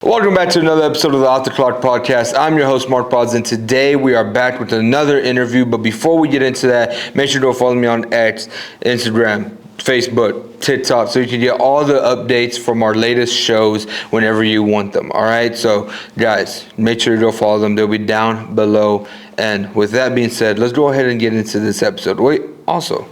Welcome back to another episode of the Off the Clock podcast. I'm your host, Mark Pods, and today we are back with another interview. But before we get into that, make sure to follow me on X, Instagram, Facebook, TikTok, so you can get all the updates from our latest shows whenever you want them. All right, so guys, make sure to go follow them. They'll be down below. And with that being said, let's go ahead and get into this episode. Wait, sorry.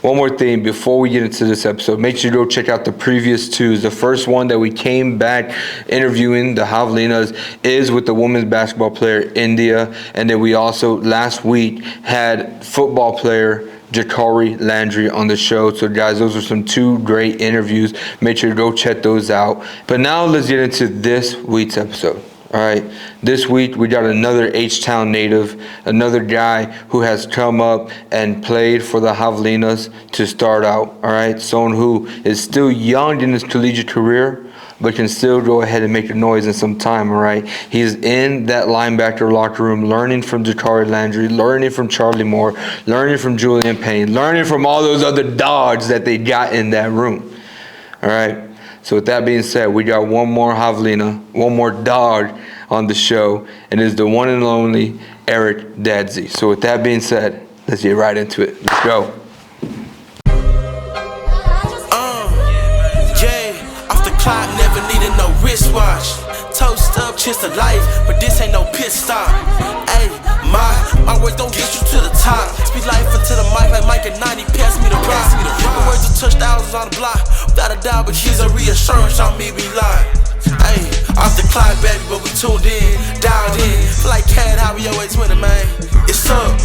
One more thing before we get into this episode. Make sure to go check out the previous two. The first one that we came back interviewing, the Javelinas, is with the women's basketball player, India. And then we also, last week, had football player, Jakari Landry on the show. So guys, those are some two great interviews. Make sure to go check those out. But now let's get into this week's episode. All right, this week we got another H-Town native, another guy who has come up and played for the Javelinas to start out. All right, someone who is still young in his collegiate career, but can still go ahead and make a noise in some time. All right, he's in that linebacker locker room, learning from Jakari Landry, learning from Charlie Moore, learning from Julian Payne, learning from all those other dogs that they got in that room. All right. So with that being said, we got one more Javelina, one more dog on the show, and it's the one and only Eric Dadzie. So with that being said, let's get right into it. Let's go. Off the clock, never needed no wristwatch. Toast up, cheers to life, but this ain't no pit stop. Hey, my words don't get you to the top. Speak life into the mic like Mike at 90, pass me the rock. My words will touch thousands on the block. Without a doubt, but she's a reassurance on me, we lie. Hey, off the clock, baby, but we tuned in, dialed in. Feel like Cat, how we always winning, man. It's up.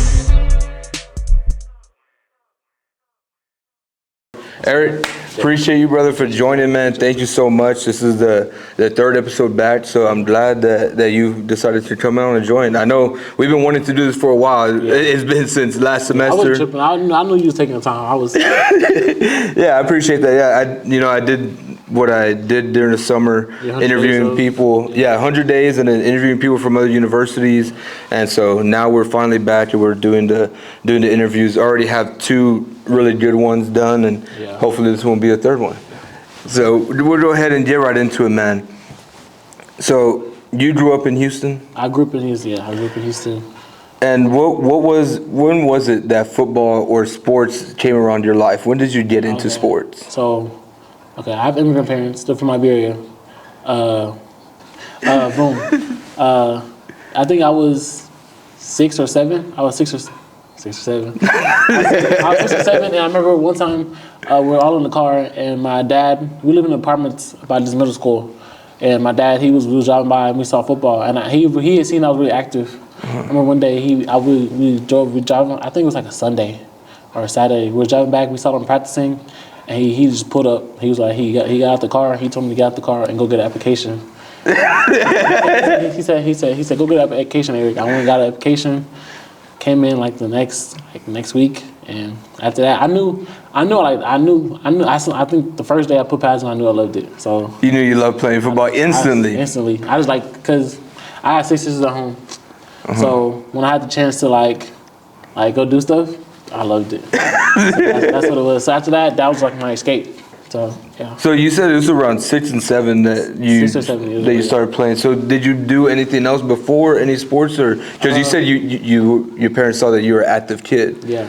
Eric, appreciate you, brother, for joining, man. Thank you so much. This is the third episode back, so I'm glad that you decided to come out and join. I know we've been wanting to do this for a while. Yeah. It's been since last semester. I wasn't tripping. I knew you was taking the time. I was. Yeah, I appreciate that. Yeah, I did what I did during the summer, interviewing people. Yeah, 100 days, and then interviewing people from other universities. And so now we're finally back, and we're doing the interviews. Already have two really good ones done, and hopefully this won't be a third one. So we'll go ahead and get right into it, man. So you grew up in Houston? I grew up in Houston. Yeah, I grew up in Houston. And when was it that football or sports came around your life? When did you get into sports? So, I have immigrant parents. They're from Liberia. Boom. I think I was 6 or 7. I was 6 or 7. I was 6 or 7, and I remember one time we were all in the car, and my dad, we live in apartments by this middle school, and my dad, we was driving by and we saw football, and he had seen I was really active. I remember one day we driving, I think it was like a Sunday or a Saturday. We were driving back, we saw him practicing, and he just pulled up. He was like, he got out the car. He told me to get out the car and go get an application. he said, go get an application, Eric. I went and got an application. Came in like the next week, and after that, I think the first day I put pads on, I knew I loved it. So you knew you loved playing football instantly. I was like, because I had 6 sisters at home, so when I had the chance to like go do stuff, I loved it. That's what it was. So after that, that was like my escape. So yeah. So you said it was around 6 and 7 that you 6 or 7 years that you started playing. So did you do anything else before any sports, or because you said your parents saw that you were an active kid? Yeah.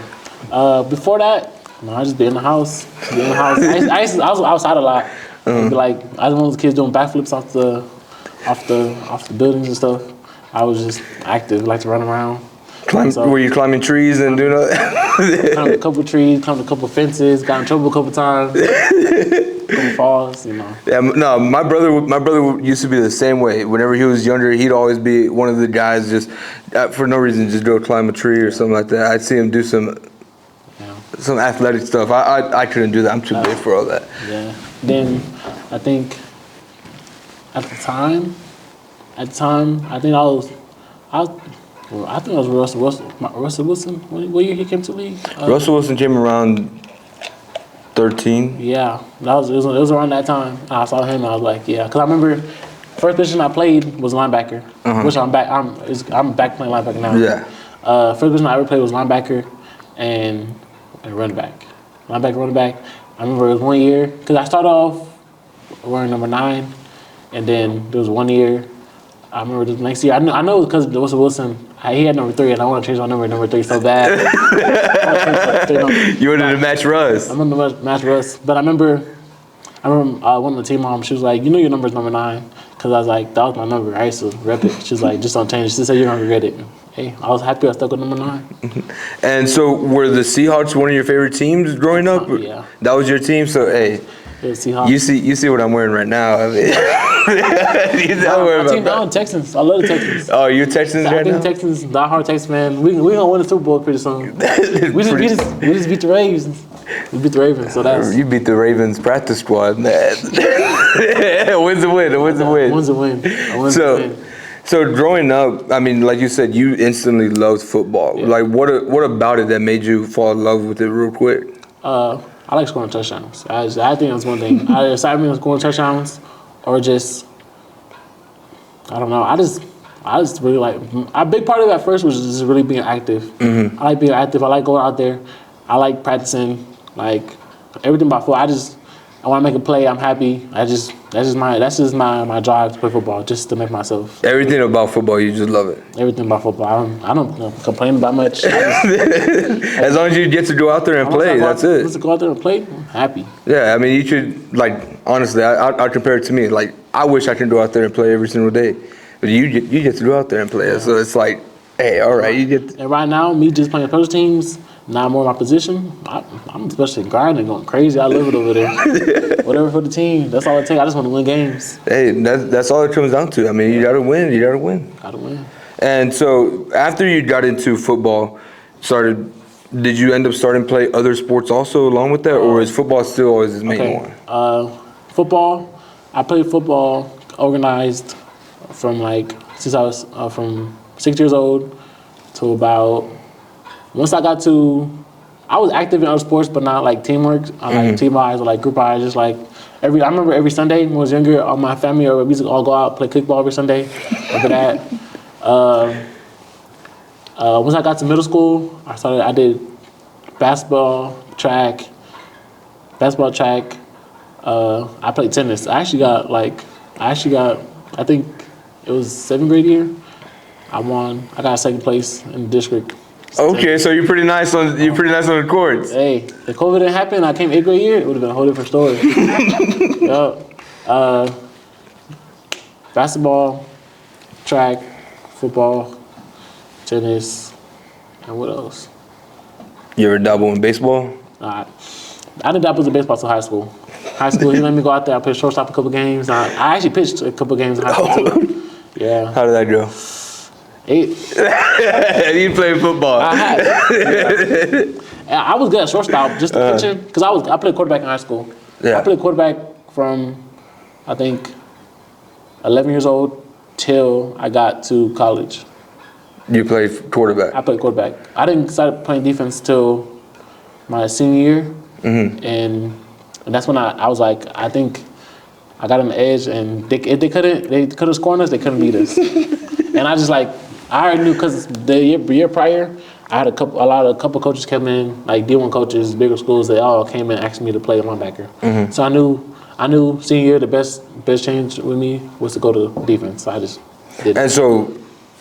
Before that, no, I just be in the house. I was outside a lot. Like I was one of those kids doing backflips off the buildings and stuff. I was just active, like to run around. Were you climbing trees and doing all that? Climbed a couple trees, climbed a couple fences, got in trouble a couple times. Couple falls, you know. Yeah, no, my brother used to be the same way. Whenever he was younger, he'd always be one of the guys just for no reason just go climb a tree or something like that. I'd see him do some athletic stuff. I couldn't do that. I'm too big for all that. Yeah. Then I think at the time, I think I think it was Russell Wilson. What year he came to the league? Russell Wilson came around 13. Yeah, it was around that time. I saw him. And I was like, yeah, because I remember first position I played was linebacker, which I'm back playing linebacker now. Yeah. First position I ever played was linebacker and running back. Running back. I remember it was one year because I started off wearing number 9, and then there was 1 year. I remember the next year. I know because Russell Wilson, he had number 3, and I want to change my number 3 so bad. You wanted to match Russ. I remember match Russ, but I remember one of the team moms. She was like, "You know your number's number 9," because I was like, "That was my number. I used to rep it." She was like, "Just don't change it. She said you're gonna regret it." Hey, I was happy I stuck with number 9. And so, were the Seahawks one of your favorite teams growing up? Yeah. That was your team. So, hey, Seahawks. you see what I'm wearing right now. I mean, my team now, Texans. I love the Texans. Oh, you Texans right now? Texans, diehard Texans, man. We gonna win the Super Bowl pretty soon. We just beat the Ravens. We beat the Ravens, so that's. You beat the Ravens practice squad, man. A win's a win. A win's a win. A win's a win. A win's a win. So growing up, I mean, like you said, you instantly loved football. Yeah. Like, what about it that made you fall in love with it real quick? I like scoring touchdowns. I think that's one thing. Either excited me on scoring touchdowns, or just I don't know. I just really like. A big part of it at first was just really being active. Mm-hmm. I like being active. I like going out there. I like practicing. Like everything about football. I want to make a play. I'm happy. That's just my drive to play football, just to make myself. Everything about football, you just love it. Everything about football. I don't complain about much. As long as you get to go out there and play, that's it. Just to go out there and play, I'm happy. Yeah, I mean, you should, like, honestly, I compare it to me. Like, I wish I could go out there and play every single day, but you get to go out there and play. Yeah. So it's like, hey, all right, you get. And right now, me just playing special teams. Now more my position. I'm especially grinding, going crazy. I love it over there. Whatever for the team. That's all it takes. I just want to win games. Hey, that's all it comes down to. I mean, you gotta win. You gotta win. Gotta win. And so after you got into football, did you end up starting to play other sports also along with that, or is football still always his main one? Football. I played football organized from since I was from 6 years old to about. Once I was active in other sports, but not like teamwork, like team eyes or like group eyes. Just like I remember every Sunday when I was younger, all my family we used to all go out play kickball every Sunday. After that, once I got to middle school, I did basketball, track. I played tennis. I think it was 7th grade year. I got 2nd place in the district. Okay, so you're pretty nice on the courts. Hey, if COVID didn't happen, I came 8th grade year, it would have been a whole different story. Basketball, track, football, tennis, and what else? You ever dabble in baseball? I didn't dabble in baseball till high school. High school, he let me go out there. I played shortstop a couple games. I actually pitched a couple games in high school too. Yeah. How did that go? 8. You played football. I had. Yeah. I was good at shortstop, just pitching, because I played quarterback in high school. Yeah. I played quarterback from, I think, 11 years old till I got to college. You played quarterback? I played quarterback. I didn't start playing defense till my senior year, and that's when I was like, I think I got an edge, and if they could have scored us, they couldn't beat us. And I just I already knew because the year prior, I had a couple coaches come in, like D1 coaches, bigger schools. They all came in and asked me to play linebacker. So I knew senior year the best change with me was to go to defense. So I just did. And so,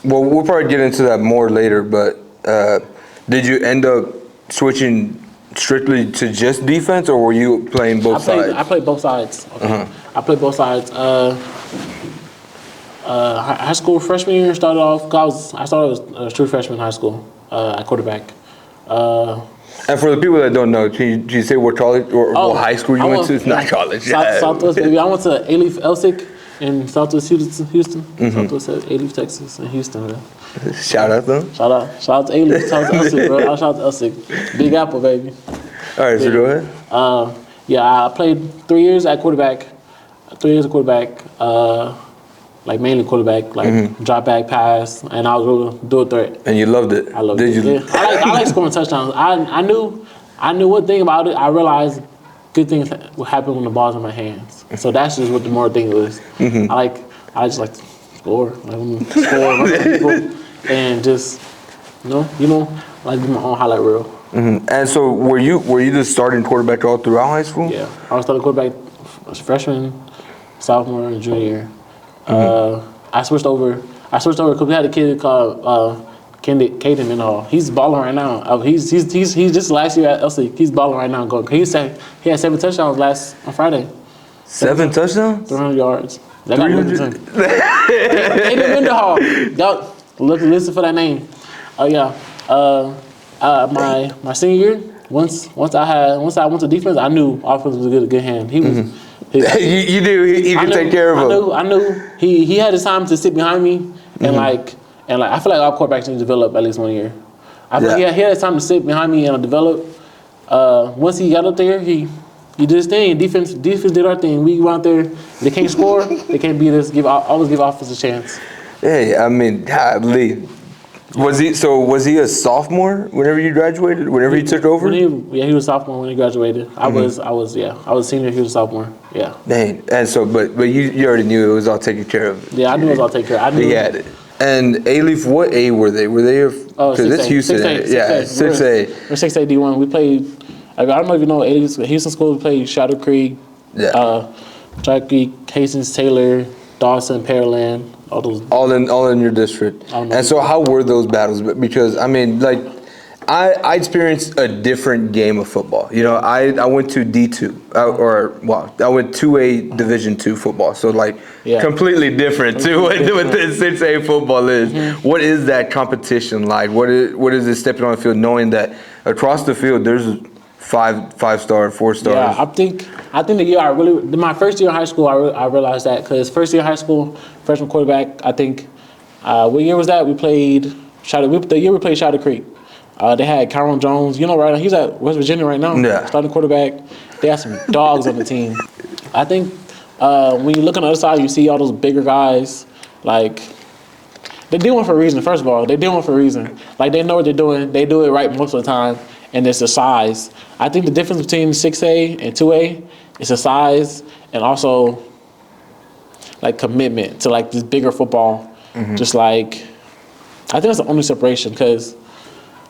well, we'll probably get into that more later. But did you end up switching strictly to just defense, or were you playing both sides? I played both sides. Okay. I played both sides. High school freshman year started off. I started as a true freshman in high school at quarterback. And for the people that don't know, can you say what college or what high school you went to? It's not college. Southwest, baby. I went to Alief Elsik in Southwest Houston. Southwest Alief, Texas, in Houston. Bro. Shout out to them. Shout out to Alief. Shout out to Elsik, bro. Shout out to Elsik. Big Apple, baby. All right, so go ahead. I played 3 years at quarterback. 3 years at quarterback. Mainly quarterback, drop back pass, and I was able to do a threat. And you loved it. I loved it. Yeah. I like scoring touchdowns. I knew one thing about it. I realized good things would happen when the ball's in my hands. So that's just what the more thing was. I just like to score, run people, and just like do my own highlight reel. And so were you the starting quarterback all throughout high school? Yeah, I was starting quarterback as a freshman, sophomore and junior year. I switched over because we had a kid called Caden Mendenhall. He's balling right now. He's just last year at Elsik. He's balling right now. He had 7 touchdowns on Friday. 7 touchdowns? 300 yards. That got Caden Mendenhall. Y'all listen for that name. Oh yeah. My senior year, once I went to defense, I knew offense was a good hand. He was. You knew he could take care of him. I knew he had his time to sit behind me and like I feel like our quarterbacks need to develop at least 1 year. I feel like he had his time to sit behind me and develop. Once he got up there, he did his thing. Defense did our thing. We went out there. They can't score. They can't beat us. Always give offense a chance. Hey, I mean, golly. Was he a sophomore whenever you graduated? Whenever he took over? He was a sophomore when he graduated. I was a senior. He was a sophomore. Yeah. Dang. And so, but you already knew it was all taken care of. Yeah, I knew it was all taken care of. I knew he had it. And Alief, what A were they? Were they? Because it's Houston. 6A. 6A. We're 6A D1. We played. I don't know if you know Alief. Houston School. We played Shadow Creek. Yeah. Shadow Creek, Hastings, Taylor, Dawson, Pearland. All in your district. And so how were those battles? Because I mean, like, I experienced a different game of football. You know, I went to D2 I went 2A Division II football. So like completely different to what the 6A football is. What is that competition like? What is it stepping on the field knowing that across the field there's 5-star, 4 stars? Yeah, I think the year my first year in high school, I realized that because first year in high school, freshman quarterback, I think, what year was that? We played the year we played Shadow Creek. They had Kyron Jones, right now, he's at West Virginia right now, starting quarterback. They had some dogs on the team. I think when you look on the other side, you see all those bigger guys, like, they do it for a reason. First of all, they do it for a reason. Like, they know what they're doing. They do it right most of the time. And it's the size. I think the difference between 6A and 2A is the size and also like commitment to like this bigger football. Just like, I think that's the only separation because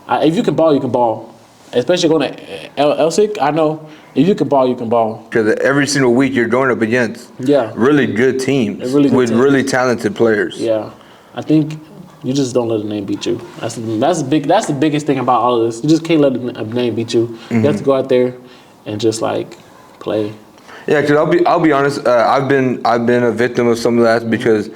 if you can ball, you can ball. Especially going to Elsik, I know if you can ball, you can ball. Because every single week you're going up against really good teams with really talented players. Yeah, I think you just don't let the name beat you. That's the biggest thing about all of this. You just can't let the name beat you. You have to go out there and just like play. Yeah, because I'll be honest. I've been a victim of some of that because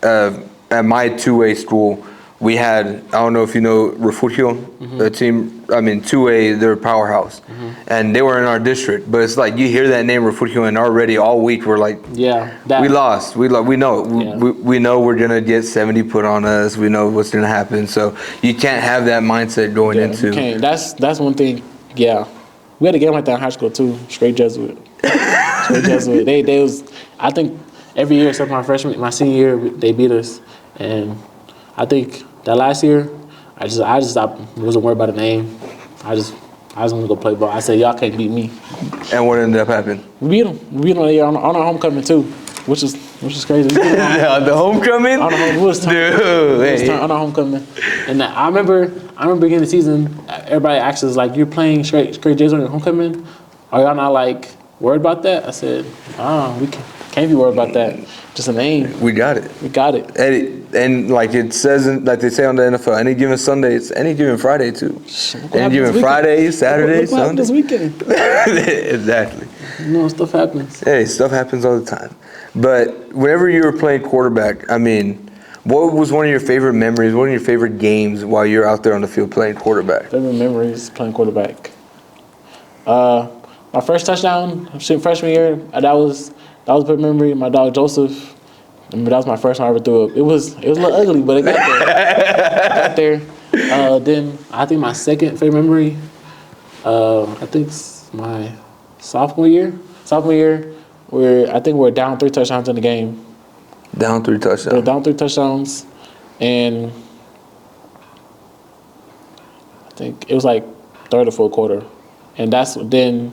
at my 2A school we had, I don't know if you know Refugio, the team. I mean 2A, they're a powerhouse, and they were in our district. But it's like you hear that name Refugio, and already all week we're like, we lost. We know. We know we're gonna get 70 put on us. We know what's gonna happen. So you can't have that mindset going into. You can't. That's one thing. Yeah, we had a game like that in high school too. Straight Jesuit. Straight Jesuit. They was. I think every year except my senior year, they beat us, and I think that last year, I wasn't worried about the name. I just wanted to go play ball. I said, y'all can't beat me. And what ended up happening? We beat them. We beat them on our homecoming too, which is crazy. The homecoming? On our homecoming. And I remember beginning of the season, everybody asked us like, "You're playing straight J's on your homecoming? Are y'all not like worried about that?" I said, we can't be worried about that. Just a name. We got it. We got it. And like it says, like they say on the NFL, any given Sunday, it's any given Friday too. Any given Friday, Saturday, Sunday. This weekend. Exactly. Stuff happens. Hey, stuff happens all the time. But whenever you were playing quarterback, I mean, what was one of your favorite memories, one of your favorite games while you're out there on the field playing quarterback? Favorite memories playing quarterback. My first touchdown, freshman year, that was a good memory. My dog Joseph, that was my first time I ever threw it. It was a little ugly, but it got there. Then I think my second favorite memory, I think it's my sophomore year. Where I think we're down 3 touchdowns in the game. Down 3 touchdowns. We're down 3 touchdowns, and I think it was like third or fourth quarter, and that's then.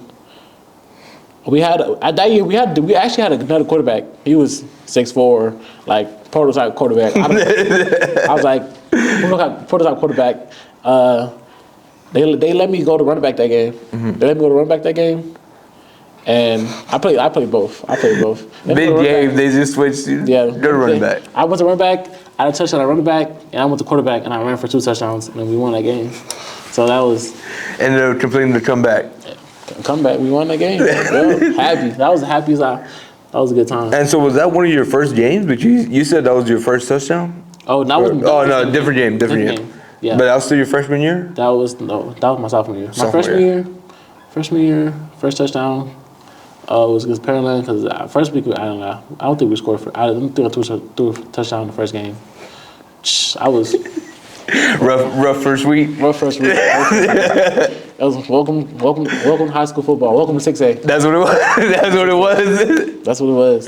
We actually had another quarterback. He was 6'4", like prototype quarterback. I was like prototype quarterback. They let me go to running back that game. They let me go to running back that game, And I played both. Big game, they just switched you. Yeah. Good running back. I went to run back, I had a touchdown at running back, and I went to quarterback, and I ran for 2 touchdowns, and we won that game. So that was... Ended up completing the comeback. Comeback, we won that game. Yeah, happy. That was the happiest that was a good time. And so was that one of your first games? But you said that was your first touchdown? Oh, that was... Oh, no, different game. Yeah. But that was still your freshman year? That was my sophomore year. My freshman year, first touchdown was against Pearland because first week I don't think we scored. I don't think I threw a touchdown in the first game. I was rough first week. Rough first week. It was welcome to high school football. Welcome to 6A. That's what it was. That's what it was.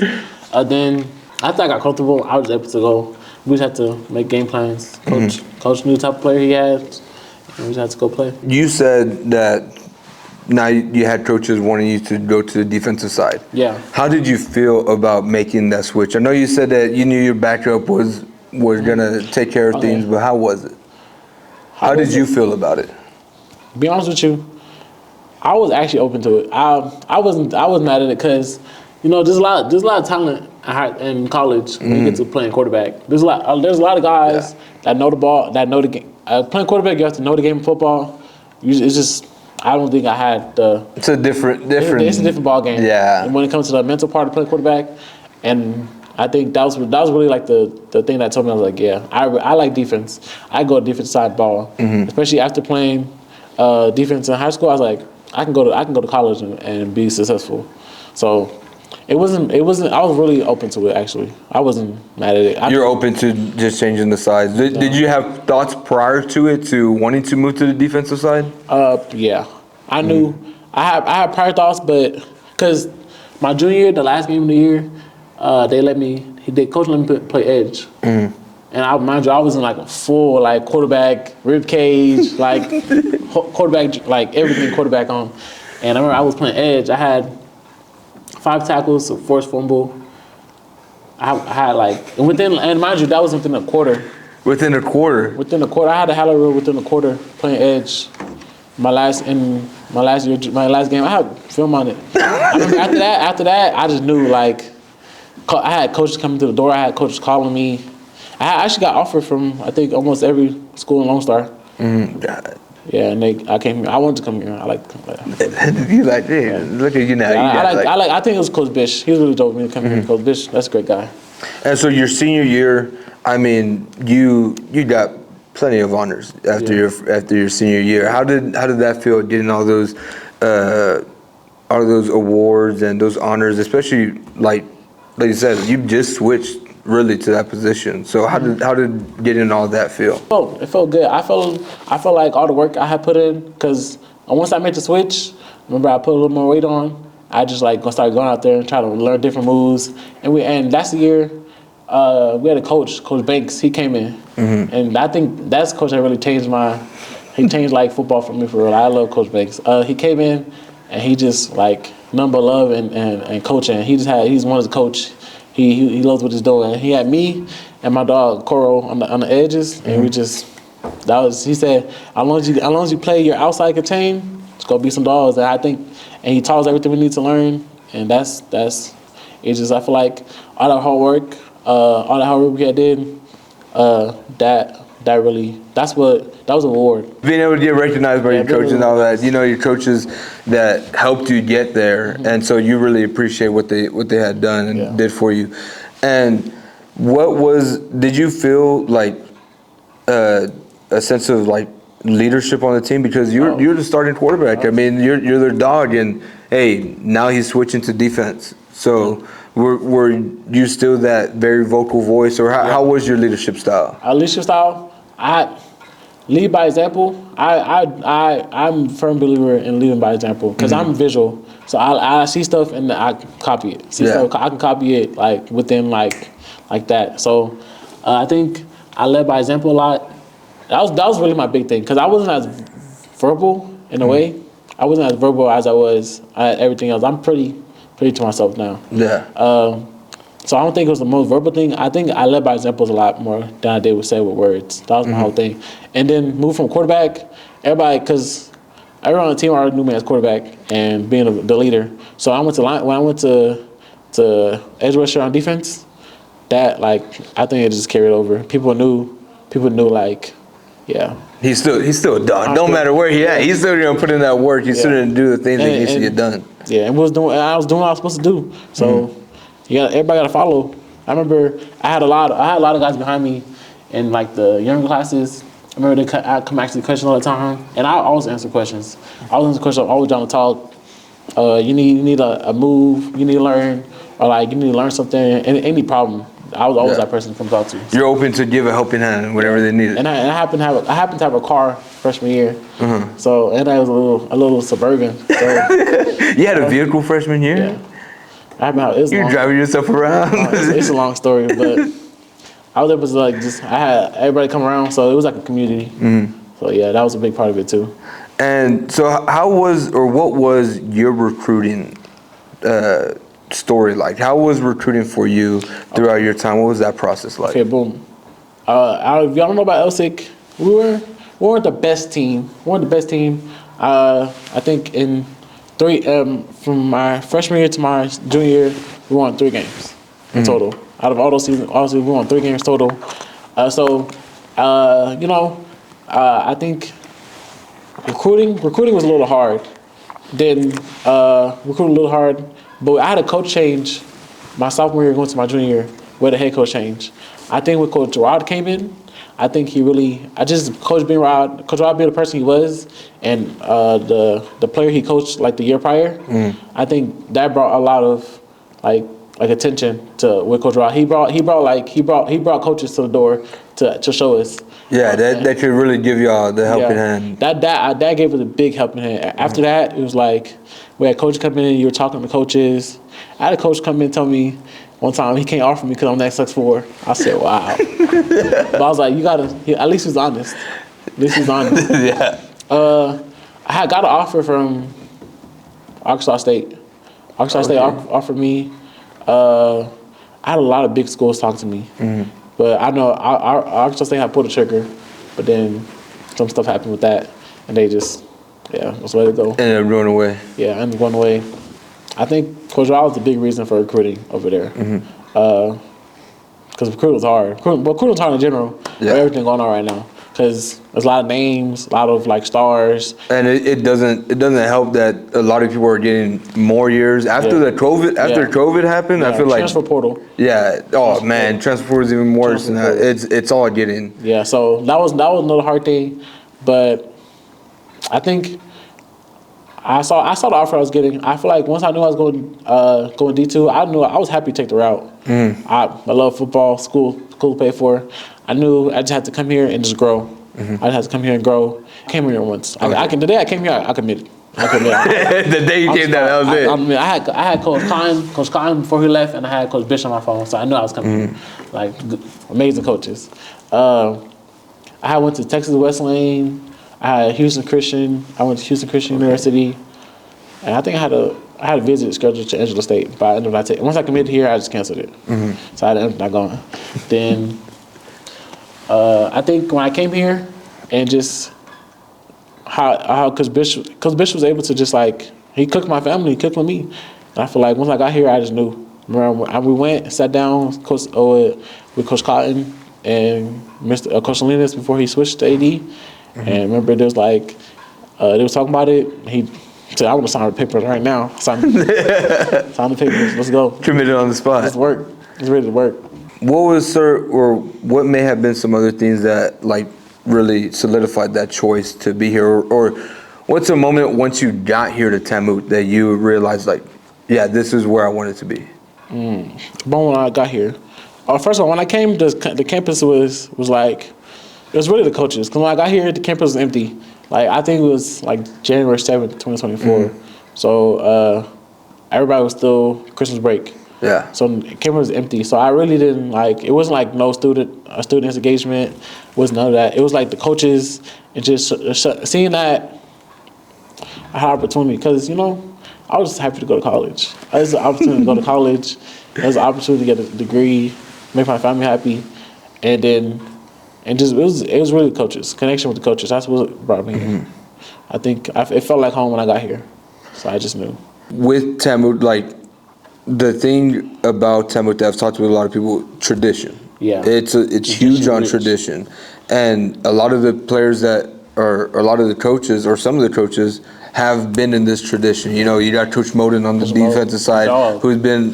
Then after I got comfortable, I was able to go. We just had to make game plans. Coach knew the type of player he had, and we just had to go play. You said that now you had coaches wanting you to go to the defensive side. Yeah. How did you feel about making that switch? I know you said that you knew your backup was gonna take care of things, but how was it? How did you feel about it? To be honest with you, I was actually open to it. I wasn't mad at it because, there's a lot of talent in college when you get to playing quarterback. There's a lot of guys that know the ball, that know the game. Playing quarterback, you have to know the game of football. It's just, I don't think I had the. It's a different. It's a different ball game. Yeah. And when it comes to the mental part of playing quarterback, and I think that was really like the thing that told me, I was like, yeah, I like defense. I go defense side ball, especially after playing defense in high school. I was like, I can go to college and be successful. So. It wasn't. I was really open to it. Actually, I wasn't mad at it. You're open to just changing the sides. Did you have thoughts prior to it to wanting to move to the defensive side? Yeah, I knew. I had prior thoughts, but because my junior year, the last game of the year, coach let me play edge, and mind you, I was in like a full quarterback rib cage, quarterback everything quarterback on, and I remember I was playing edge. I had 5 tackles, a forced fumble. I had and mind you, that was within a quarter. Within a quarter, I had a hallelujah within a quarter playing edge. My last game, I had film on it. I remember after that, I just knew I had coaches coming to the door. I had coaches calling me. I actually got offered from I think almost every school in Lone Star. God. Yeah, and I came here. I wanted to come here. I like to come here. You like, damn, look at you now. I think it was Coach Bish. He was really dope for me to come here. Coach Bish, that's a great guy. And so your senior year, I mean, you got plenty of honors after your senior year. How did that feel, getting all those awards and those honors, especially like you said, you just switched really to that position. So how did getting all that feel? Oh, it felt good. I felt like all the work I had put in, because once I made the switch, remember I put a little more weight on. I just gonna start going out there and try to learn different moves. And that's the year we had a coach, Coach Banks. He came in, and I think that's the coach that really changed football for me for real. I love Coach Banks. He came in and he just nothing but love and coaching. He's one of the coach. He loves what he's doing. He had me and my dog Coro on the edges, and he said, as long as you play your outside contain, it's gonna be some dogs. And he taught us everything we need to learn, and that's it's just, I feel like all that hard work we had did, that was an award. Being able to get recognized by your coaches and all that, your coaches that helped you get there, and so you really appreciate what they had done and did for you. And did you feel like a sense of leadership on the team, because you're the starting quarterback? I mean, you're their dog, and hey, now he's switching to defense. So were you still that very vocal voice, or how was your leadership style? Our leadership style, I lead by example. I'm a firm believer in leading by example, because I'm visual. So I see stuff and I copy it. Stuff, I can copy it within like that. So I think I led by example a lot. That was really my big thing, because I wasn't as verbal in a way. I wasn't as verbal as I was at everything else. I'm pretty to myself now. Yeah. So I don't think it was the most verbal thing. I think I led by examples a lot more than I did say with words. That was my whole thing. And then move from quarterback, everybody, because everyone on the team already knew me as quarterback and being the leader. So when I went to edge rusher on defense, that like I think it just carried over. People knew like, yeah. He's still a dog. No matter where he at, he's still gonna put in that work. He's still gonna do the things that needs to get done. Yeah, and I was doing what I was supposed to do. So everybody got to follow. I remember I had a lot of guys behind me in like the younger classes. I remember I'd come ask the questions all the time, and I always answer questions. I always answer questions. I'm always trying to talk. You need a move. You need to learn, or like you need to learn something. Any problem, I was always that person to come talk to. You're open to give a helping hand whenever they need it. And I happened to have a car freshman year, so and I was a little Suburban. So, you had a vehicle freshman year. Yeah. You're driving yourself around. It's a long story, but I was able to like I had everybody come around, so it was like a community. So yeah, that was a big part of it too. And so, what was your recruiting story like? How was recruiting for you throughout your time? What was that process like? Okay, boom. If y'all don't know about Elsik, we weren't the best team. I think in from my freshman year to my junior year, we won 3 games in total. Out of all those seasons, we won 3 games total. I think recruiting was a little hard. But I had a coach change my sophomore year going to my junior year where the head coach changed. I think when Coach Rod came in, I think Coach Rod being the person he was and the player he coached like the year prior, I think that brought a lot of like attention to with Coach Rod. He brought coaches to the door to show us. Yeah, that could really give y'all the helping hand. That gave us a big helping hand. After that, it was like we had coaches come in and you were talking to coaches. I had a coach come in and tell me one time he can't offer me because I'm next X4. I said, wow. But I was like, at least he's honest. Yeah. I had got an offer from Arkansas State. State offered me. I had a lot of big schools talk to me. But I know Arkansas State had pulled the trigger, but then some stuff happened with that, and they just, just let it go. Ended up going away. Yeah, ended up going away. I think Coach Rod was the big reason for recruiting over there. Because recruiting was hard. Recruiting was hard in general for everything going on right now. Because there's a lot of names, a lot of like stars. And it doesn't help that a lot of people are getting more years after the COVID. After COVID happened, I feel like transfer portal. Yeah. Oh man, transfer portal is even worse than that. It's all getting. Yeah. So that was another hard thing, but I think I saw the offer I was getting. I feel like once I knew I was going D2, I knew I was happy to take the route. I love football, school to pay for. I knew I just had to come here and just grow. I just had to come here and grow. I came here once. The day I came here, I committed. The day you came down, that was it. I had Coach Klein before he left, and I had Coach Bish on my phone, so I knew I was coming. Like amazing coaches. I went to Texas Wesleyan. I had Houston Christian. I went to Houston Christian University, and I think I had a visit scheduled to Angelo State, but I ended up not once I committed here, I just canceled it. So I ended up not going. Then I think when I came here and just how Coach Bish was able to just like he cooked my family, he cooked with me, and I feel like once I got here, I just knew. Remember, we went, sat down with Coach Cotton and Coach Salinas before he switched to AD. And remember, there was like, they was talking about it. He said, I want to sign the papers right now. Sign the papers. Let's go. Committed on the spot. Let's work. It's ready to work. What may have been some other things that like really solidified that choice to be here? Or what's a moment once you got here to TAMUK that you realized like, yeah, this is where I wanted to be? The moment when I got here. First of all, when I came, the campus was like, it was really the coaches. Because when I got here, the campus was empty. Like, I think it was like January 7th, 2024. So everybody was still Christmas break. Yeah. So the campus was empty. So I really didn't like, it wasn't like no student engagement. It wasn't none of that. It was like the coaches and just seeing that I had opportunity. Because, you know, I was just happy to go to college. I was an opportunity to go to college. It was an opportunity to get a degree, make my family happy. And then, it was really coaches, connection with the coaches. That's what brought me here. I think it felt like home when I got here. So I just knew. With TAMUK, like, the thing about TAMUK that I've talked to a lot of people, tradition. Yeah. It's huge on rich. tradition. And a lot of the players a lot of the coaches, or some of the coaches, have been in this tradition. You know, you got Coach Moden on the defensive side, who's been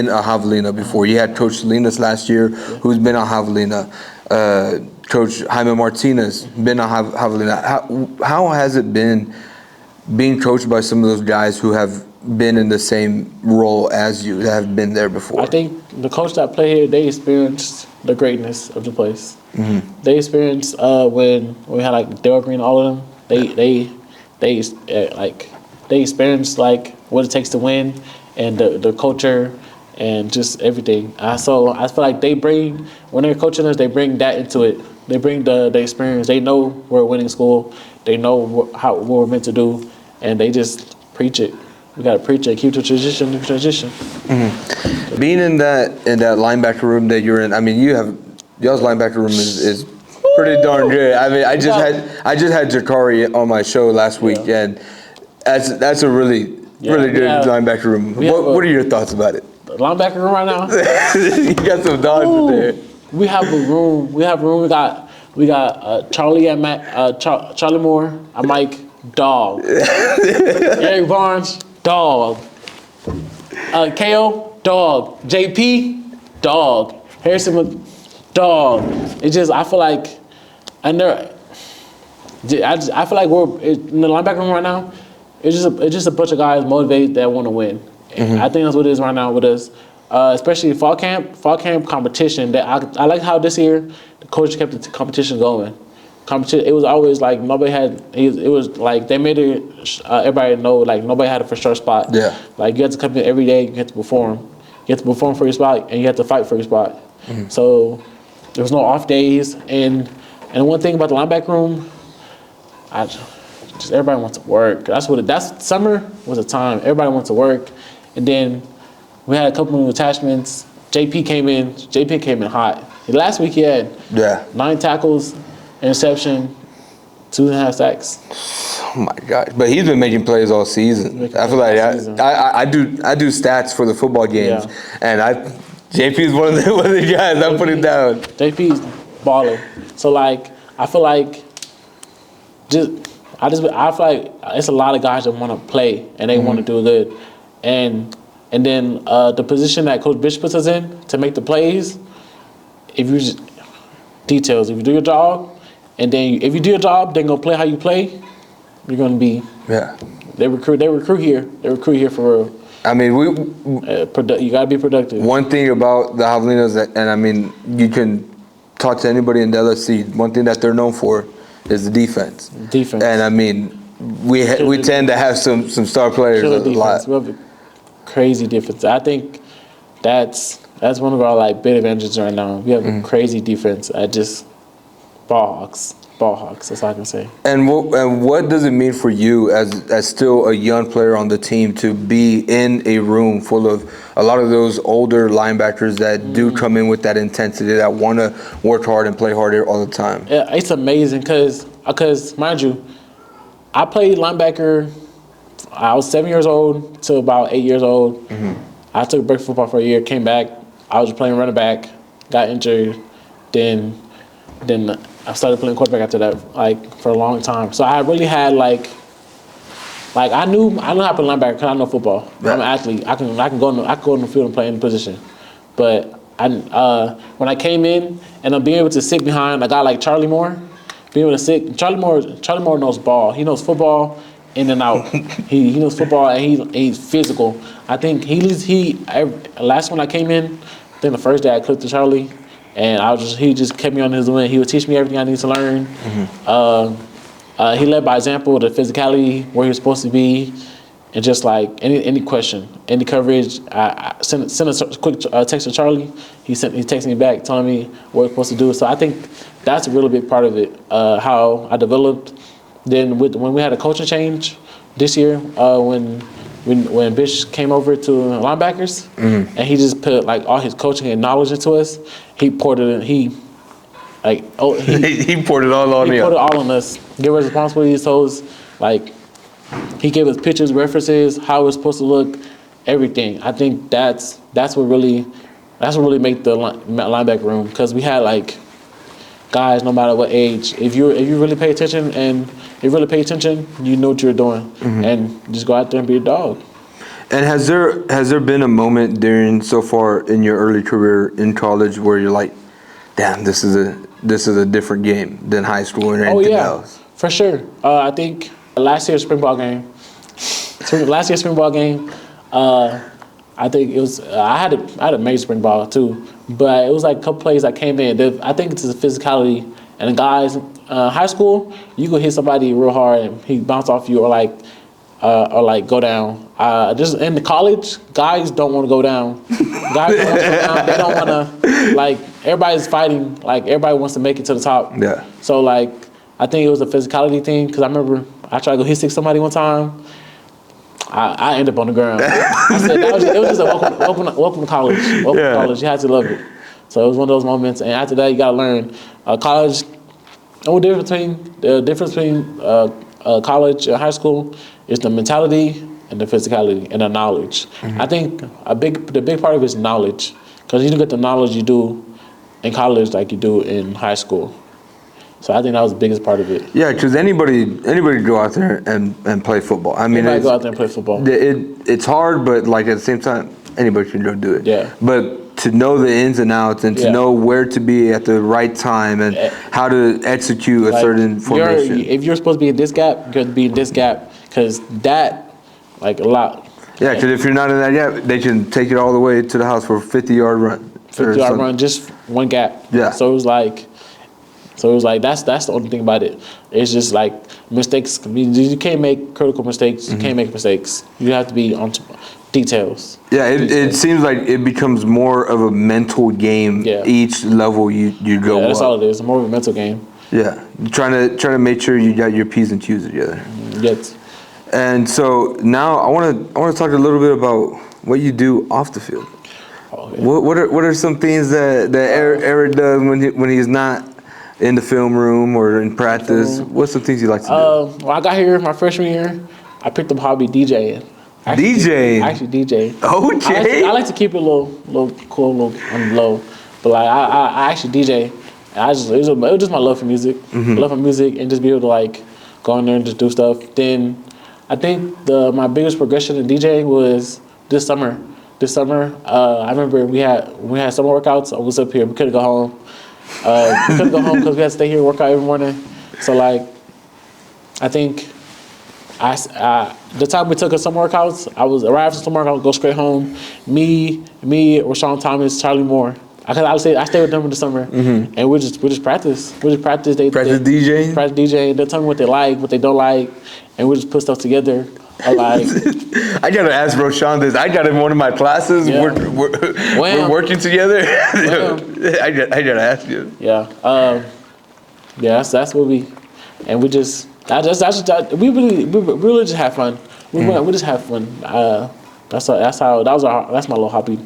a Javelina before. You had Coach Salinas last year, who's been a Javelina. Coach Jaime Martinez, been a Javelina. How has it been being coached by some of those guys who have been in the same role as you, that have been there before? I think the coach that play here, they experienced the greatness of the place. Mm-hmm. They experienced when we had like Dale Green, all of them. They experienced like what it takes to win, and the culture, and just everything. So I feel like they bring, when they're coaching us, they bring that into it. They bring the experience. They know we're a winning school. They know what we're meant to do, and they just preach it. We gotta preach it. Keep the tradition. Mm-hmm. Being in that linebacker room that you're in, I mean, y'all's linebacker room is pretty darn good. I mean, I just had Jakari on my show last week, and that's a really good linebacker room. What are your thoughts about it? The linebacker room right now. You got some dogs in there. We have a room. We got Charlie at Charlie Moore. I'm Mike, dog. Eric Barnes, dog. KO, dog. JP, dog. Harrison, dog. It's just, I feel like I feel like we're in the linebacker room right now. It's just a bunch of guys motivated that want to win. Mm-hmm. I think that's what it is right now with us. Especially fall camp competition. That I like how this year the coach kept the competition going. It was always like nobody had. It was like they made it. Everybody know like nobody had a for sure spot. Yeah. Like you have to come in every day. You have to perform. You have to perform for your spot, and you have to fight for your spot. Mm-hmm. So there was no off days. And one thing about the linebacker room, just everybody wants to work. That's summer was a time everybody wants to work, and then we had a couple new attachments. JP came in hot. Last week he had 9 tackles, interception, 2.5 sacks. Oh my God! But he's been making plays all season. I feel like I do stats for the football games, and JP is one of the guys I put it down. JP's balling. So like I feel like I feel like it's a lot of guys that want to play and they want to do good, and then the position that Coach Bish puts us in to make the plays, if you just details, if you do your job, and then if you do your job, then go play how you play, you're gonna be. Yeah. They recruit here. They recruit here for. I mean, you gotta be productive. One thing about the Javelinas, and I mean, you can talk to anybody in the LSC. One thing that they're known for is the defense. And I mean, we tend to have some star players a lot. We have a crazy defense. I think that's one of our like big advantages right now. We have a crazy defense. Just ball hawks. That's all I can say. And what does it mean for you as still a young player on the team to be in a room full of a lot of those older linebackers that do come in with that intensity, that want to work hard and play harder all the time? Yeah, it's amazing because mind you, I played linebacker. I was 7 years old to about 8 years old. Mm-hmm. I took a break from football for a year, came back. I was playing running back, got injured, then I started playing quarterback after that, like for a long time. So I really had like I knew how to play linebacker because I know football. Right. I'm an athlete. I can go in the field and play any position. But when I came in and I'm being able to sit behind a guy like Charlie Moore, being able to sit. Charlie Moore knows ball. He knows football in and out. he knows football and he's physical. I think last when I came in, I think the first day I clicked to Charlie. And he just kept me on his wing. He would teach me everything I need to learn. Mm-hmm. He led by example, the physicality, where he was supposed to be, and just like any question, any coverage. I sent a quick text to Charlie. He texted me back telling me what I was supposed to do. So I think that's a really big part of it, how I developed. Then when we had a coaching change this year, when Bish came over to linebackers, and he just put like all his coaching and knowledge into us, he poured it in. Like, he poured it all on he you. put it all on us. Give us responsibilities, told us, like, he gave us pictures, references, how it's supposed to look, everything. I think that's what really made the linebacker room, because we had like guys, no matter what age, if you really pay attention you know what you're doing, and just go out there and be a dog. And has there been a moment during so far in your early career in college where you're like, damn, this is a different game than high school or anything else? For sure. I think last year's spring ball game, I think it was I had a major spring ball too, but it was like a couple plays that came in. I think it's the physicality, and the guys, high school, you could hit somebody real hard and he bounce off you or go down. Just in the college, guys don't want to go down. Guys don't want to go down. They don't want to, like, everybody's fighting. Like, everybody wants to make it to the top. Yeah. So, like, I think it was a physicality thing, because I remember I tried to go hit stick somebody one time. I ended up on the ground. I said it was just a welcome to college. Welcome to college. You had to love it. So it was one of those moments. And after that, you got to learn. College, the difference between college and high school is the mentality and the physicality and the knowledge. I think the big part of it is knowledge, because you don't get the knowledge you do in college like you do in high school. So I think that was the biggest part of it. Yeah, because anybody go out there and play football. I mean, anybody go out there and play football. It's hard, but like at the same time, anybody can go do it. Yeah. But to know the ins and outs and to know where to be at the right time and how to execute a certain formation. If you're supposed to be in this gap, you have to be in this gap, because that, like, a lot. Yeah, because if you're not in that gap, they can take it all the way to the house for a 50-yard run. 50-yard run, just one gap. Yeah. So it was like that's the only thing about it. It's just like mistakes. I mean, you can't make critical mistakes. You can't make mistakes. You have to be on details. Yeah, it seems like it becomes more of a mental game each level you go. Yeah, that's all it is. It's more of a mental game. Yeah, trying to make sure you got your P's and Q's together. Yes. And so now I want to talk a little bit about what you do off the field. Oh, yeah. What are some things that Eric does when he's not in the film room or in practice? What's some things you like to do? When I got here my freshman year, I picked up hobby DJing. DJ? Actually DJ. Okay. I like to keep it a little cool, a little on the low. But like I actually DJ. It was just my love for music. Love for music, and just be able to like go in there and just do stuff. Then I think my biggest progression in DJing was this summer. I remember we had summer workouts. I was up here. We couldn't go home. We couldn't go home because we had to stay here and work out every morning. So like, I think the time we took our summer workouts, I was arrived from summer workouts, go straight home. Me, Rashawn Thomas, Charlie Moore. I stayed with them in the summer, and we just practice. We just practice. Practice DJing. They tell me what they like, what they don't like, and we just put stuff together. Like, I gotta ask Rashawn this. I got in one of my classes. Yeah. We're working together. I gotta ask you. Yeah. That's what we, and we just. We really just have fun. We just have fun. That's my little hobby.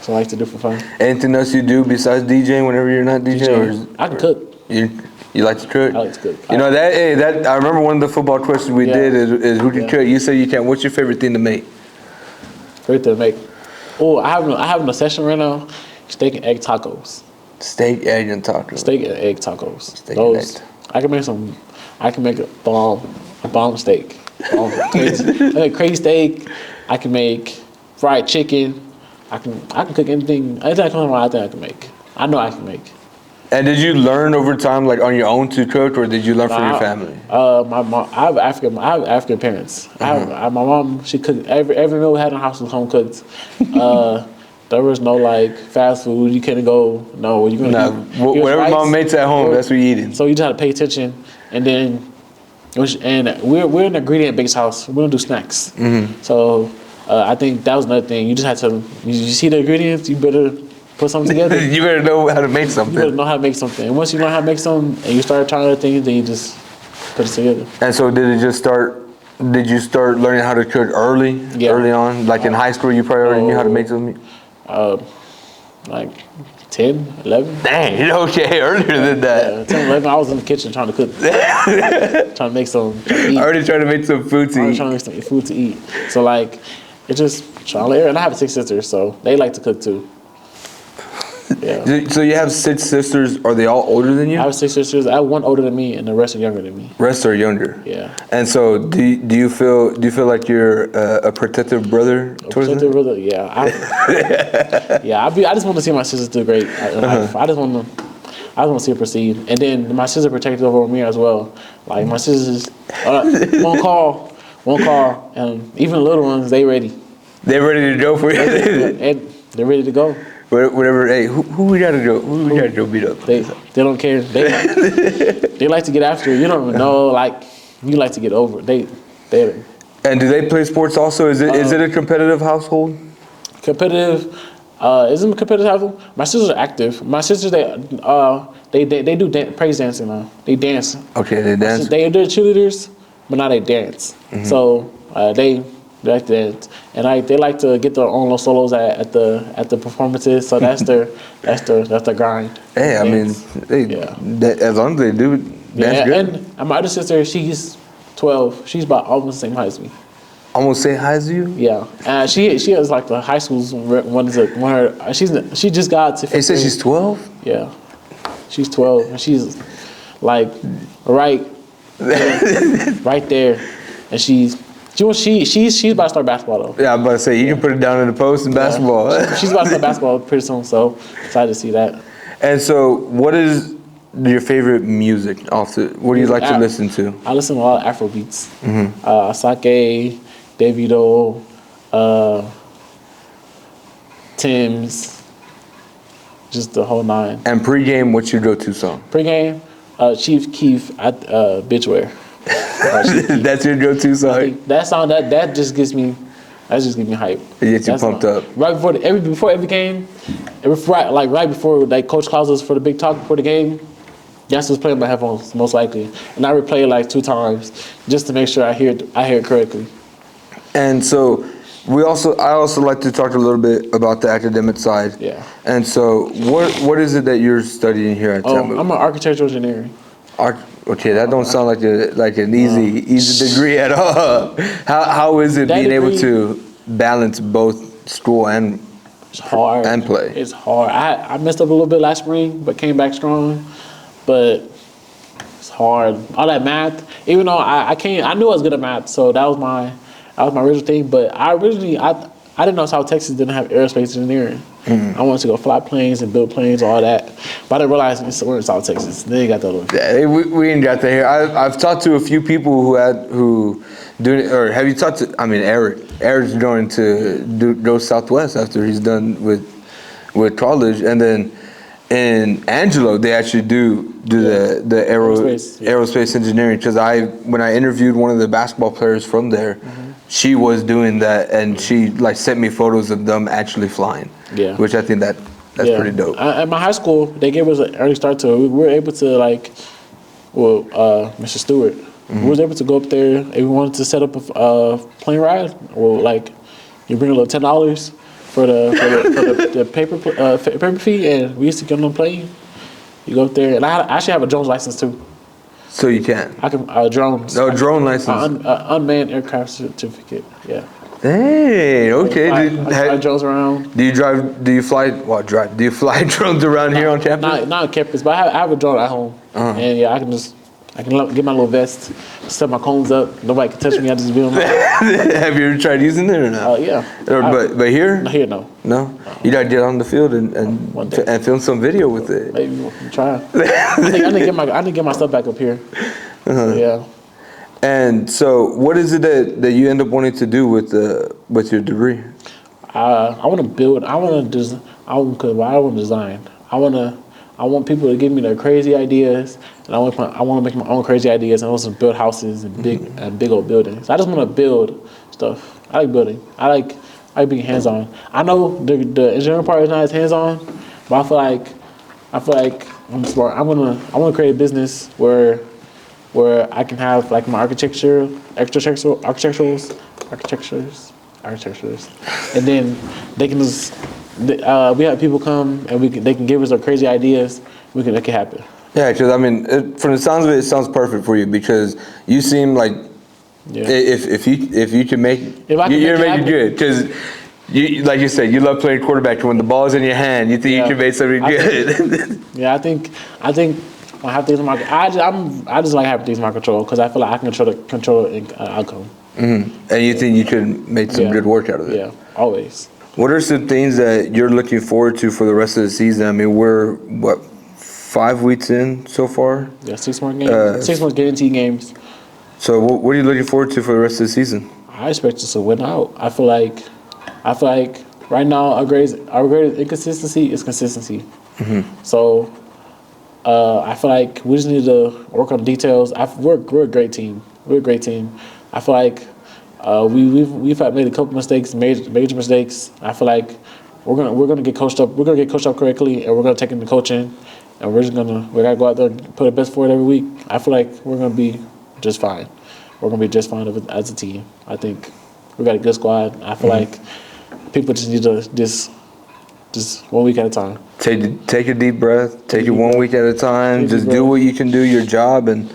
So I like to do for fun. Anything else you do besides DJing whenever you're not DJing? I can cook. You like to cook? I like to cook. You know that I remember one of the football questions we did is who can cook. You said you can. What's your favorite thing to make? Favorite thing to make? Oh, I have an obsession right now. Steak and egg tacos. Steak, egg, and tacos. Steak and egg tacos. Steak and egg. I can make a bomb steak. Crazy steak. I can make fried chicken. I can cook anything. Anything that comes around, I think I can make. I know I can make. And did you learn over time, like on your own, to cook, or did you learn from your family? My mom. I have African parents. My mom. She cooked every meal we had in the house was home cooked. There was no like fast food. You couldn't go. No, you're gonna. Whatever mom makes at home, that's what you're eating. So you just had to pay attention, and then, we're an ingredient-based house. We don't do snacks. So. I think that was another thing. You just had to. You see the ingredients. You better put something together. You better know how to make something. You better know how to make something. And once you learn how to make something, and you start trying other things, then you just put it together. And so, did you start learning how to cook early? Yeah. Early on, like in high school, you probably already knew how to make something. like 10, 11. Dang, okay, earlier than that. Yeah, 10, 11. I was in the kitchen trying to cook, trying to make some. Eat. Already trying to make some food to I was eat. trying to make some food to eat. So like, it's just trial and error. And I have 6 sisters, so they like to cook too. Yeah. So you have 6 sisters. Are they all older than you? I have 6 sisters. I have 1 older than me, and the rest are younger than me. Rest are younger. Yeah. And so, do you feel like you're a protective brother towards them? Brother, yeah. I just want to see my sisters do great in life. I just want to see her proceed, and then my sister protective over me as well. Like my sisters, won't call, and even the little ones, they ready. They're ready to go for you. And they're ready to go. Whatever. Hey, who we gotta go? Who we gotta go beat up? They don't care. They like to get after it. You don't even know. Like you like to get over it. They. And do they play sports also? Is it a competitive household? Competitive. Isn't it competitive household? My sisters are active. My sisters they do praise dancing now. They dance. Okay, they dance. They're cheerleaders, but now they dance. Mm-hmm. So they like to dance, and they like to get their own little solos at the performances. So that's their grind. Hey, I mean, as long as they do dance good. And my other sister, she's 12. She's about almost the same height as me. Almost same height as you? Yeah, she has like the high school's one. She just got to. They said she's 12. Yeah, she's 12, and she's like right there, and she's about to start basketball though. Yeah, I'm about to say you can put it down in the post in basketball. She's about to start basketball pretty soon, so excited to see that. And so, what is your favorite music? What do you like to listen to? I listen to a lot of Afro beats. Mm-hmm. Asake, Davido, Tim's, just the whole 9. And pregame, what's your go-to song? Pregame, Chief Keef, Bitchware. That's your go-to song. That song that just gives me hype. It gets you pumped up. Right before every game, right before like Coach calls us for the big talk before the game. That's what's playing on my headphones most likely, and I replay it like 2 times just to make sure I hear it correctly. And so I also like to talk a little bit about the academic side. Yeah. And so what is it that you're studying here at TAMUK? I'm an architectural engineering. Okay, that don't sound like an easy degree at all. How is it being able to balance both school and it's hard and play? It's hard. I messed up a little bit last spring, but came back strong. But it's hard. All that math, even though I knew I was good at math, so that was my original thing. But I didn't know South Texas didn't have aerospace engineering. Mm-hmm. I wanted to go fly planes and build planes, all that. But I didn't realize we're in South Texas. They ain't got that little. Yeah, we ain't got that here. I've talked to a few people who do it, or have you talked to? I mean, Eric's going to go Southwest after he's done with college, and then in Angelo they actually do the aerospace engineering. Because when I interviewed one of the basketball players from there. Mm-hmm. She was doing that, and she sent me photos of them actually flying. Yeah, which I think that's pretty dope. At my high school, they gave us an early start to it. We were able to Mr. Stewart. Mm-hmm. We was able to go up there if we wanted to set up a plane ride. Well, you bring a little $10 for the paper fee, and we used to get on the plane. You go up there, and I actually have a drone's license too. So you can? I can drones. No, drone license. Unmanned aircraft certificate. Yeah. Hey, okay. I fly drones around. Do you fly drones around here on campus? Not on campus, but I have a drone at home. Uh-huh. And yeah, I can get my little vest, set my cones up. Nobody can touch me. I just be on my. Have you ever tried using it or not? Yeah. But here? Here, no. No? You gotta get on the field and film some video with it. Maybe we'll try. I need to get my stuff back up here. Uh-huh. Yeah. And so, what is it that you end up wanting to do with your degree? I want to build. I want to design. I want people to give me their crazy ideas, and I want to make my own crazy ideas, and also build houses and big old buildings. I just want to build stuff. I like building. I like being hands-on. I know the engineering part is not as hands-on, but I feel like I'm smart. I want to create a business where I can have my architectures, and then they can just we have people come and they can give us their crazy ideas. Make it happen. Yeah, because I mean, from the sounds of it sounds perfect for you because you seem like if you can make you're making good because you like you said you love playing quarterback. When the ball's in your hand, you think you can make something good. I think I have things in my I just like having things in my control because I feel like I can control the outcome. Mm-hmm. And you think you could make some good work out of it? Yeah, always. What are some things that you're looking forward to for the rest of the season? I mean, we're 5 weeks in so far? Yeah, 6 more games. 6 more guaranteed games. So what are you looking forward to for the rest of the season? I expect us to win out. I feel like right now our greatest inconsistency is consistency. Mm-hmm. So I feel like we just need to work on the details. We're a great team. We're a great team. I feel like we've made a couple mistakes, major mistakes. I feel like we're gonna get coached up. We're gonna get coached up correctly, and we're gonna take into coaching, and we gotta go out there and put our best forward every week. I feel like we're gonna be just fine. We're gonna be just fine as a team. I think we got a good squad. I feel like people just need to just 1 week at a time. Take a deep breath. Take it 1 week at a time. Just do what you can do, your job, and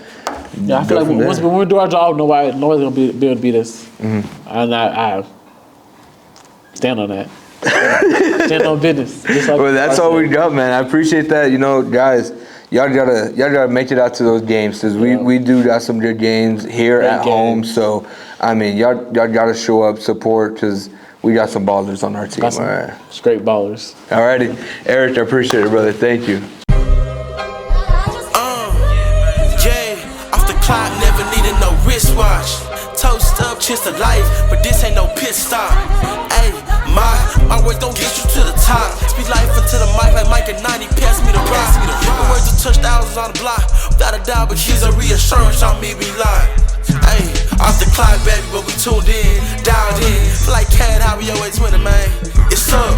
I feel like when we do our job, nobody's gonna be able to beat us. Mm-hmm. And I stand on that. Stand on business. Well, that's all we got, man. I appreciate that. You know, guys, y'all gotta make it out to those games because we do got some good games here at home. So I mean, y'all gotta show up, support because we got some ballers on our team. All right, great ballers. All righty, Eric, I appreciate it, brother. Thank you. Off the clock, never needed no wristwatch. Toast up, cheers to life, but this ain't no pit stop. Ayy, my words don't get you to the top. Speak life into the mic like Mike at 90, pass me the rock. My words will touch thousands on the block. Without a doubt, but she's a reassurance on me, we lie. Ayy, off the clock, baby, but we tuned in, dialed in. Feel like Cat, how we always winning, man. It's up.